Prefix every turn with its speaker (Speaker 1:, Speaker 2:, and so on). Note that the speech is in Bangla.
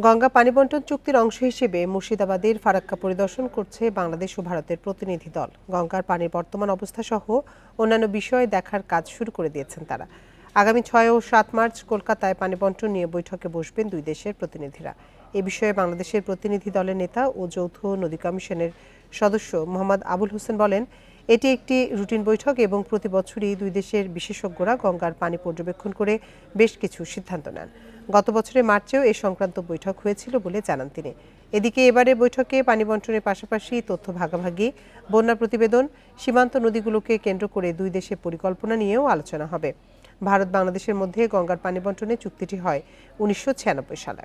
Speaker 1: গঙ্গা পানি বন্টন চুক্তির অংশ হিসেবে মুর্শিদাবাদের ফারাক্কা পরিদর্শন করছে বাংলাদেশ ও ভারতের প্রতিনিধি দল। গঙ্গার পানির বর্তমান অবস্থা সহ অন্যান্য বিষয় দেখার কাজ শুরু করে দিয়েছেন তারা। আগামী 6 ও 7 মার্চ কলকাতায় পানি বন্টন নিয়ে বৈঠকে বসবেন দুই দেশের প্রতিনিধিরা। এ বিষয়ে বাংলাদেশের প্রতিনিধি দলের নেতা ও যৌথ নদী কমিশনের সদস্য মোহাম্মদ আবুল হোসেন বলেন, এটি একটি রুটিন বৈঠক এবং প্রতি বছরই দুই দেশের বিশেষজ্ঞরা গঙ্গার পানি পর্যবেক্ষণ করে বেশ কিছু সিদ্ধান্ত নেন। গত বছরের মার্চেও এ সংক্রান্ত বৈঠক হয়েছিল বলে জানান তিনি। এদিকে এবারে বৈঠকে পানি বন্টনের পাশাপাশি তথ্য ভাগাভাগি, বন্যা প্রতিবেদন, সীমান্ত নদীগুলোকে কেন্দ্র করে দুই দেশের পরিকল্পনা নিয়েও আলোচনা হবে। ভারত বাংলাদেশের মধ্যে গঙ্গার পানি বন্টনের চুক্তিটি হয় 1996 সালে।